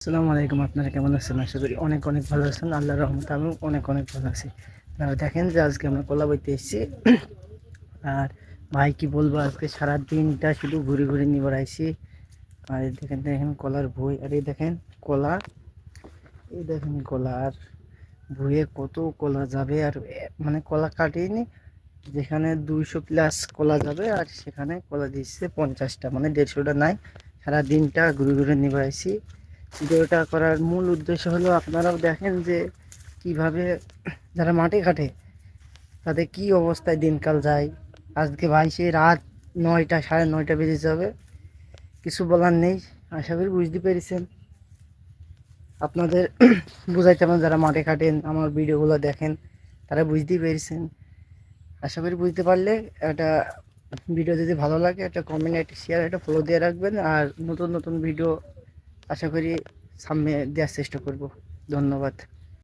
আসসালামু আলাইকুম। আপনারা কেমন আছেন? আশা করি অনেক অনেক ভালো আছেন। আল্লাহর রহমতে আমি অনেক অনেক ভালো আছি। দেখেন যে আজকে আমরা কলা বইতে এসেছি। আর ভাই কি বলবো, আজকে সারা দিনটা শুধু ঘুরে ঘুরে নিয়ে বেড়াইছি। আর এই দেখেন দেখেন কলার বই, আর এই দেখেন কলা, এই দেখেন কলা। আর বইয়ে কত কলা যাবে, আর মানে কলা কাটিনি, যেখানে 200+ কলা যাবে আর সেখানে কলা দিচ্ছে 50টা, মানে 150টা নাই। সারা দিনটা ঘুরে ঘুরে নিয়ে বেড়াইছি। ভিডিওটা করার মূল উদ্দেশ্য হলো আপনারাও দেখেন যে কিভাবে যারা মাঠে ঘাটে তাদের কি অবস্থায় দিনকাল যায়। আজকে ভাই সেই রাত 9টা, 9:30 বেজে যাবে। কিছু বলার নেই। আশা করি বুঝতে পেরেছেন। আপনাদের বুঝাইতে পারেন, যারা মাঠে কাটেন আমার ভিডিওগুলো দেখেন তারা বুঝতেই পেরেছেন। আশা করি বুঝতে পারলে একটা ভিডিও যদি ভালো লাগে একটা কমেন্ট, একটা শেয়ার, একটা ফলো দিয়ে রাখবেন। আর নতুন নতুন ভিডিও আশা করি সামনে দেওয়ার চেষ্টা করব। ধন্যবাদ।